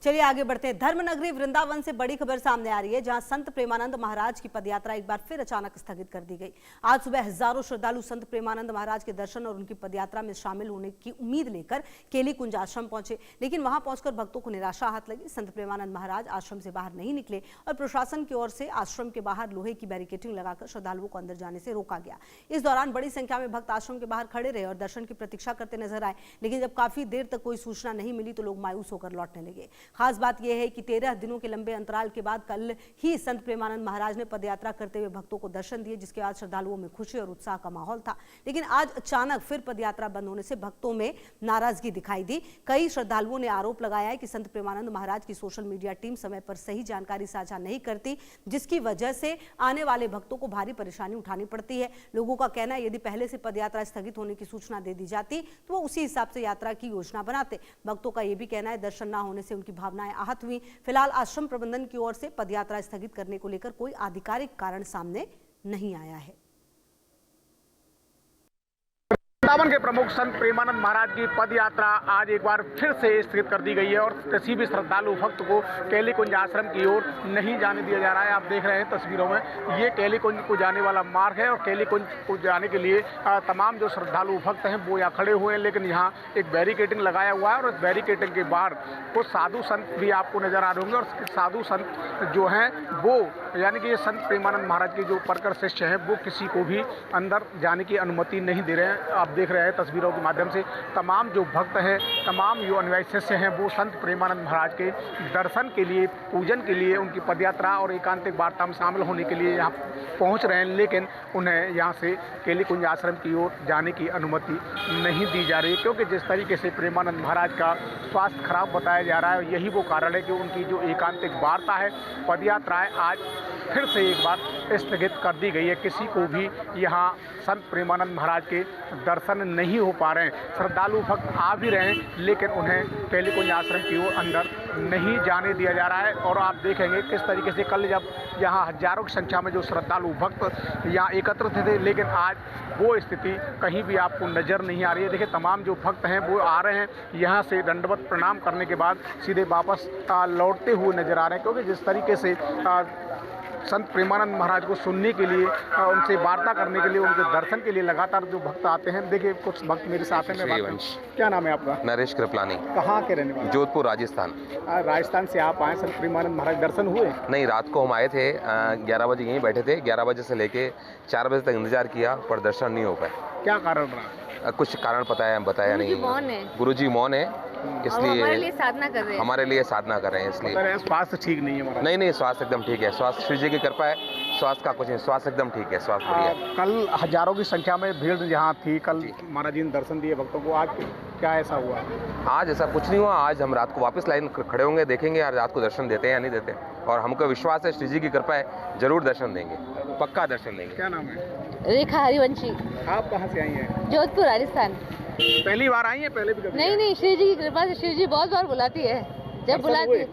चलिए आगे बढ़ते हैं। धर्मनगरी वृंदावन से बड़ी खबर सामने आ रही है, जहां संत प्रेमानंद महाराज की पदयात्रा एक बार फिर अचानक स्थगित कर दी गई। आज सुबह हजारों श्रद्धालु संत प्रेमानंद महाराज के दर्शन और उनकी पदयात्रा में शामिल होने की उम्मीद लेकर केली कुंज आश्रम पहुंचे, लेकिन वहां पहुंचकर भक्तों को निराशा हाथ लगी। संत प्रेमानंद महाराज आश्रम से बाहर नहीं निकले और प्रशासन की ओर से आश्रम के बाहर लोहे की बैरिकेडिंग लगाकर श्रद्धालुओं को अंदर जाने से रोका गया। इस दौरान बड़ी संख्या में भक्त आश्रम के बाहर खड़े रहे और दर्शन की प्रतीक्षा करते नजर आए, लेकिन जब काफी देर तक कोई सूचना नहीं मिली तो लोग मायूस होकर लौटने लगे। खास बात यह है कि 13 दिनों के लंबे अंतराल के बाद कल ही संत प्रेमानंद महाराज ने पदयात्रा करते हुए भक्तों को दर्शन दिए, जिसके बाद श्रद्धालुओं में खुशी और उत्साह का माहौल था। लेकिन आज अचानक फिर पदयात्रा बंद होने से भक्तों में नाराजगी दिखाई दी। कई श्रद्धालुओं ने आरोप लगाया है कि संत प्रेमानंद महाराज की सोशल मीडिया टीम समय पर सही जानकारी साझा नहीं करती, जिसकी वजह से आने वाले भक्तों को भारी परेशानी उठानी पड़ती है। लोगों का कहना है यदि पहले से पदयात्रा स्थगित होने की सूचना दे दी जाती तो वो उसी हिसाब से यात्रा की योजना बनाते। भक्तों का यह भी कहना है दर्शन न होने से उनकी भावनाएं आहत हुई। फिलहाल आश्रम प्रबंधन की ओर से पदयात्रा स्थगित करने को लेकर कोई आधिकारिक कारण सामने नहीं आया है। वृंदावन के प्रमुख संत प्रेमानंद महाराज की पद यात्रा आज एक बार फिर से स्थगित कर दी गई है और किसी भी श्रद्धालु भक्त को केली कुंज आश्रम की ओर नहीं जाने दिया जा रहा है। आप देख रहे हैं तस्वीरों में, ये केली कुंज को जाने वाला मार्ग है और केली कुंज को जाने के लिए तमाम जो श्रद्धालु भक्त हैं वो यहाँ खड़े हुए हैं, लेकिन यहाँ एक बैरिकेडिंग लगाया हुआ है और इस बैरिकेडिंग के बाहर कुछ साधु संत भी आपको नजर आ रहे होंगे और साधु संत जो हैं वो यानी कि ये संत प्रेमानंद महाराज के जो परकर शिष्य हैं वो किसी को भी अंदर जाने की अनुमति नहीं दे रहे हैं। आप देख रहे हैं तस्वीरों के माध्यम से तमाम जो भक्त हैं, तमाम जो अनुयायी शिष्य हैं वो संत प्रेमानंद महाराज के दर्शन के लिए, पूजन के लिए, उनकी पदयात्रा और एकांतिक वार्ता में शामिल होने के लिए यहाँ पहुँच रहे हैं, लेकिन उन्हें यहाँ से केली कुंज आश्रम की ओर जाने की अनुमति नहीं दी जा रही, क्योंकि जिस तरीके से प्रेमानंद महाराज का स्वास्थ्य खराब बताया जा रहा है, यही वो कारण है कि उनकी जो एकांतिक वार्ता है, पदयात्राएँ आज फिर से एक बार स्थगित कर दी गई है। किसी को भी यहाँ संत प्रेमानंद महाराज के दर्शन नहीं हो पा रहे हैं। श्रद्धालु भक्त आ भी रहे हैं, लेकिन उन्हें केली कुंज आश्रम की ओर अंदर नहीं जाने दिया जा रहा है। और आप देखेंगे किस तरीके से कल जब यहाँ हजारों की संख्या में जो श्रद्धालु भक्त यहाँ एकत्रित थे, लेकिन आज वो स्थिति कहीं भी आपको नज़र नहीं आ रही है। देखिए तमाम जो भक्त हैं वो आ रहे हैं, यहाँ से दंडवत प्रणाम करने के बाद सीधे वापस लौटते हुए नजर आ रहे हैं, क्योंकि जिस तरीके से संत प्रेमानंद महाराज को सुनने के लिए, उनसे वार्ता करने के लिए, उनके दर्शन के लिए लगातार जो भक्त आते हैं। देखिए कुछ भक्त मेरे साथ हैं। क्या नाम है आपका? नरेश कृपलानी। कहाँ के रहने वाले? जोधपुर, राजस्थान। राजस्थान से आप आए, संत प्रेमानंद महाराज दर्शन हुए? नहीं, रात को हम आए थे, 11 बजे यहीं बैठे थे। 11 बजे से लेके 4 बजे तक इंतजार किया पर दर्शन नहीं हो पाए। क्या कारण रहा? कुछ कारण बताया नहीं। गुरुजी मौन है, इसलिए हमारे लिए साधना कर रहे हैं इसलिए। स्वास्थ्य ठीक नहीं है? नहीं, स्वास्थ्य एकदम ठीक है। स्वास्थ्य श्री जी की कृपा है, स्वास्थ्य का कुछ नहीं, स्वास्थ्य एकदम ठीक है, स्वास्थ्य बढ़िया। कल हजारों की संख्या में भीड़ यहाँ थी, कल महाराज जी ने दर्शन दिए भक्तों को, आज क्या ऐसा हुआ? आज ऐसा कुछ नहीं हुआ। आज हम रात को वापस लाइन खड़े होंगे, देखेंगे यार रात को दर्शन देते हैं या नहीं देते, और हमको विश्वास है श्री जी की कृपा है, जरूर दर्शन देंगे, पक्का दर्शन देंगे। क्या नाम है? रेखा हरिवंशी। आप कहाँ से आई हैं? जोधपुर, राजस्थान। पहली बार आई है? पहले भी कभी? नहीं, श्री जी की कृपा से। श्री जी बहुत बार बुलाती है, जब बुलाती है।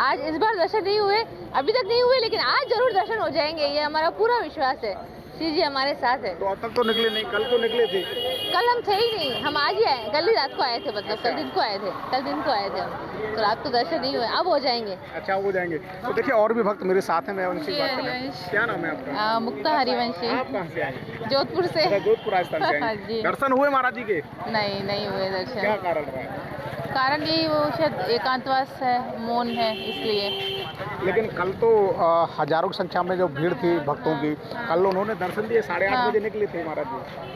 आज इस बार दर्शन नहीं हुए, अभी तक नहीं हुए, लेकिन आज जरूर दर्शन हो जाएंगे, ये हमारा पूरा विश्वास है। श्री जी हमारे साथ है। तो अब तक तो निकले नहीं? कल तो निकले थे? कल हम थे ही नहीं, हम आज ही आए, कल ही रात को आए थे, मतलब कल दिन को आए थे, कल दिन को आए थे हम, तो रात को दर्शन नहीं हुए, अब हो जाएंगे। अच्छा, हो जाएंगे। तो देखिए और भी भक्त मेरे साथ हैं, मैं उनसे बात करें। क्या नाम है आपका? मुक्ता हरिवंशी। आप कहाँ से आए? जोधपुर से। जोधपुर, राजस्थान से आए। दर्शन हुए महाराज जी के? नहीं हुए दर्शन। क्या कारण रहा? कारण यही, वो शायद एकांतवास है, मौन है, इसलिए। लेकिन कल तो हजारों की संख्या में जो भीड़ थी भक्तों की, कल उन्होंने दर्शन दिए, 8:30 बजे निकले थे महाराज जी।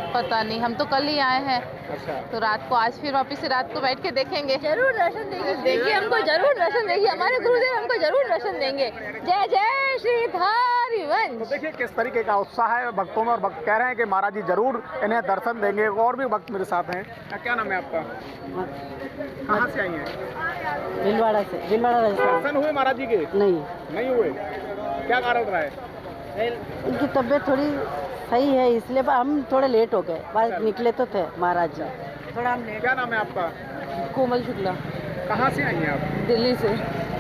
पता नहीं, हम तो कल ही आए हैं। अच्छा। तो रात को आज फिर वापस से रात को बैठ के देखेंगे। जरूर दर्शन देंगे, देखिए हमको जरूर दर्शन देंगे, हमारे गुरुदेव हमको जरूर दर्शन देंगे। जय जय श्री हरिवंश। तो देखिए किस तरीके का उत्साह है भक्तों में, और भक्त कह रहे हैं कि महाराज जी जरूर इन्हें दर्शन देंगे। और भी भक्त मेरे साथ हैं। क्या नाम है आपका? कहाँ से आई हैं? भीलवाड़ा से। भीलवाड़ा, राजस्थान। दर्शन हुए महाराज जी के? नहीं हुए। क्या कारण रहा है? उनकी तबीयत थोड़ी सही है, इसलिए हम थोड़े लेट हो गए। बस निकले तो थे महाराज जी, थोड़ा हम लेट। क्या नाम है आपका? कोमल शुक्ला। कहाँ से आई हैं आप? दिल्ली से।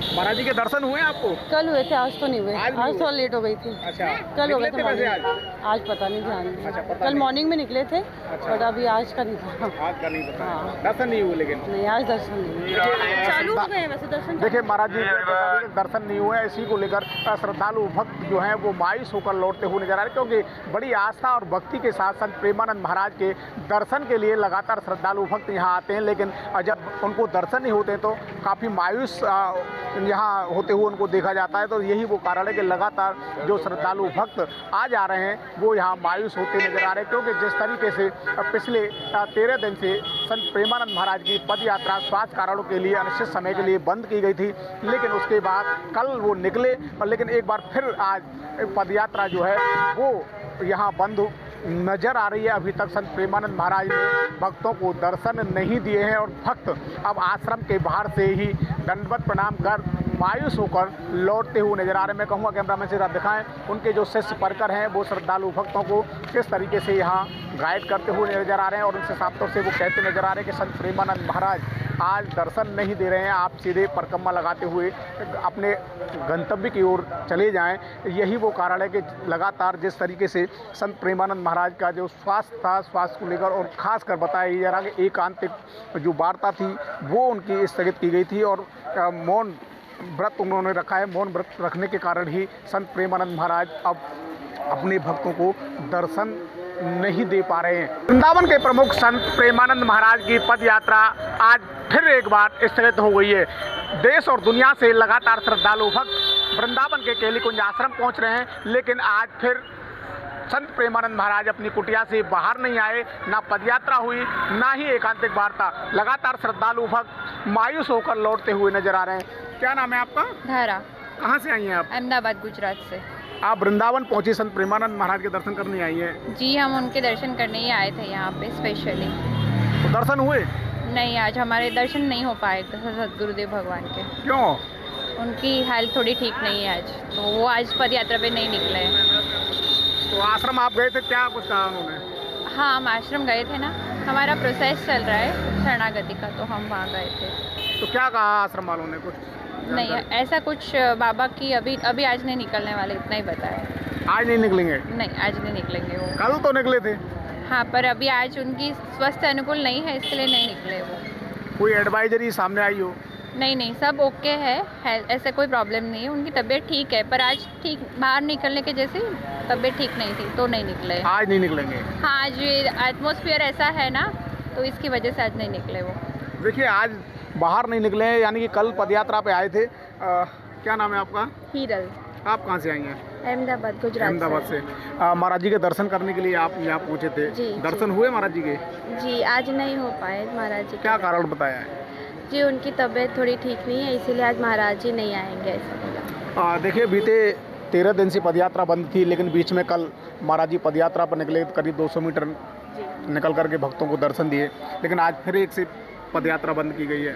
महाराज जी के दर्शन हुए आपको? कल हुए थे, आज तो नहीं हुए। आज थोड़ा लेट हो गई थी। अच्छा, कल हो गए थे वैसे आज पता नहीं, ध्यान नहीं। अच्छा, कल मॉर्निंग में निकले थे, बट अभी आज का नहीं था। आज का नहीं पता। दर्शन नहीं हुए? लेकिन नहीं, आज दर्शन नहीं। चालू देखिए महाराज जी के दर्शन नहीं हुए, इसी को लेकर श्रद्धालु भक्त जो हैं वो मायूस होकर लौटते हुए नजर आ रहे, क्योंकि बड़ी आस्था और भक्ति के साथ संत प्रेमानंद महाराज के दर्शन के लिए लगातार श्रद्धालु भक्त यहाँ आते हैं, लेकिन जब उनको दर्शन नहीं होते तो काफ़ी मायूस यहाँ होते हुए उनको देखा जाता है। तो यही वो कारण है कि लगातार जो श्रद्धालु भक्त आ जा रहे हैं वो यहाँ मायूस होते नजर आ रहे हैं, क्योंकि जिस तरीके से पिछले 13 दिन से संत प्रेमानंद महाराज की पद यात्रा स्वास्थ्य कारणों के लिए अनिश्चित समय के लिए बंद की गई थी, लेकिन उसके बाद कल वो निकले और लेकिन एक बार फिर आज पद यात्रा जो है वो यहाँ बंद नजर आ रही है। अभी तक संत प्रेमानंद महाराज ने भक्तों को दर्शन नहीं दिए हैं और भक्त अब आश्रम के बाहर से ही दंडवत प्रणाम कर मायूस होकर लौटते हुए नजर आ रहे हैं। मैं कहूँगा कैमरामैन से दिखाएं उनके जो शिष्य परकर हैं वो श्रद्धालु भक्तों को किस तरीके से यहाँ गाइड करते हुए नजर आ रहे हैं और उनसे साफ तौर से वो कहते नजर आ रहे हैं कि संत प्रेमानंद महाराज आज दर्शन नहीं दे रहे हैं, आप सीधे परिक्रमा लगाते हुए अपने गंतव्य की ओर चले जाएं। यही वो कारण है कि लगातार जिस तरीके से संत प्रेमानंद महाराज का जो स्वास्थ्य था, स्वास्थ्य को लेकर और ख़ासकर बताया जा रहा कि एकांतिक जो वार्ता थी वो उनकी स्थगित की गई थी और मौन व्रत उन्होंने रखा है। मौन व्रत रखने के कारण ही संत प्रेमानंद महाराज अब अपने भक्तों को दर्शन नहीं दे पा रहे हैं। वृंदावन के प्रमुख संत प्रेमानंद महाराज की पद यात्रा आज फिर एक बार स्थगित हो गई है। देश और दुनिया से लगातार श्रद्धालु भक्त वृंदावन के केली कुंज आश्रम पहुंच रहे हैं, लेकिन आज फिर संत प्रेमानंद महाराज अपनी कुटिया से बाहर नहीं आए, ना पदयात्रा हुई ना ही एकांतिक वार्ता। लगातार श्रद्धालु भक्त मायूस होकर लौटते हुए नजर आ रहे हैं। क्या नाम है आपका? धारा। कहाँ से आई हैं आप? अहमदाबाद गुजरात से। आप वृंदावन पहुंची संत प्रेमानंद महाराज के दर्शन करने आई हैं? जी, हम उनके दर्शन करने ही आए थे यहाँ पे स्पेशली। तो दर्शन हुए? नहीं, आज हमारे दर्शन नहीं हो पाए सदगुरुदेव भगवान के। क्यों? उनकी हेल्थ थोड़ी ठीक नहीं है आज, तो वो आज पद यात्रा पे नहीं निकले हैं। तो आश्रम आप गए थे, क्या कुछ कहा उन्होंने? हाँ, हम आश्रम गए थे ना, हमारा प्रोसेस चल रहा है शरणागति का, तो हम वहाँ गए थे। तो क्या कहा आश्रम वालों ने? कुछ नहीं, ऐसा कुछ बाबा की अभी आज नहीं निकलने वाले, इतना ही बताया। आज नहीं निकलेंगे? नहीं, आज नहीं निकलेंगे वो। कल तो निकले थे। हाँ, पर अभी आज उनकी स्वास्थ्य अनुकूल नहीं है, इसके लिए नहीं निकले वो। कोई एडवाइजरी सामने आई हो? नहीं, सब ओके है, ऐसा कोई प्रॉब्लम नहीं है, उनकी तबीयत ठीक है, पर आज ठीक बाहर निकलने के जैसे तबीयत ठीक नहीं थी तो नहीं निकले। आज नहीं निकलेंगे? हाँ, आज एटमॉस्फेयर ऐसा है ना, तो इसकी वजह से आज नहीं निकले वो। देखिए, आज बाहर नहीं निकले हैं, यानी कि कल पदयात्रा पे आए थे। क्या नाम है आपका? हीरल। आप कहाँ से आई हैं? अहमदाबाद गुजरात। अहमदाबाद से। महाराज जी के दर्शन करने के लिए आप यहाँ पहुँचे थे? जी। दर्शन हुए महाराज जी के? जी, आज नहीं हो पाए महाराज जी। क्या कारण बताया है? जी, उनकी तबीयत थोड़ी ठीक नहीं है, इसीलिए आज महाराज जी नहीं आएंगे, ऐसा बोला। देखिए, बीते 13 दिन से पदयात्रा बंद थी, लेकिन बीच में कल महाराज जी पदयात्रा पर निकले, करीब 200 मीटर निकल करके भक्तों को दर्शन दिए, लेकिन आज फिर एक से पदयात्रा बंद की गई है।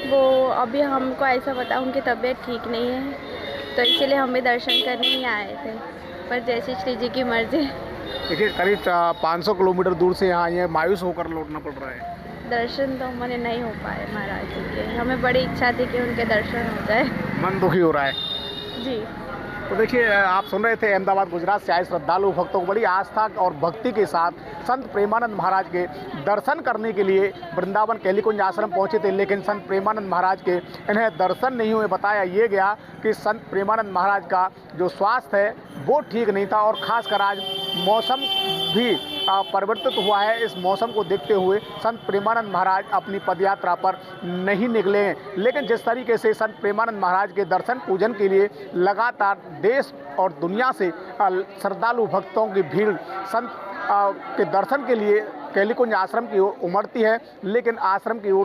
वो अभी हमको ऐसा पता उनकी तबीयत ठीक नहीं है, तो इसीलिए हम भी दर्शन करने ही आए थे, पर जैसे श्री जी की मर्जी। देखिए, करीब 500 किलोमीटर दूर से यहाँ आए, मायूस होकर लौटना पड़ रहा है। दर्शन तो हमारे नहीं हो पाए महाराज जी के, हमें बड़ी इच्छा थी कि उनके दर्शन हो जाए। मन दुखी हो रहा है जी। तो देखिए, आप सुन रहे थे अहमदाबाद गुजरात से आए श्रद्धालु भक्तों को बड़ी आस्था और भक्ति के साथ संत प्रेमानंद महाराज के दर्शन करने के लिए वृंदावन केलीकुंज आश्रम पहुंचे थे, लेकिन संत प्रेमानंद महाराज के इन्हें दर्शन नहीं हुए। बताया ये गया कि संत प्रेमानंद महाराज का जो स्वास्थ्य है वो ठीक नहीं था और ख़ासकर आज मौसम भी परिवर्तित हुआ है। इस मौसम को देखते हुए संत प्रेमानंद महाराज अपनी पदयात्रा पर नहीं निकले हैं, लेकिन जिस तरीके से संत प्रेमानंद महाराज के दर्शन पूजन के लिए लगातार देश और दुनिया से श्रद्धालु भक्तों की भीड़ संत के दर्शन के लिए केलीकुंज आश्रम की ओर उमड़ती है, लेकिन आश्रम की ओर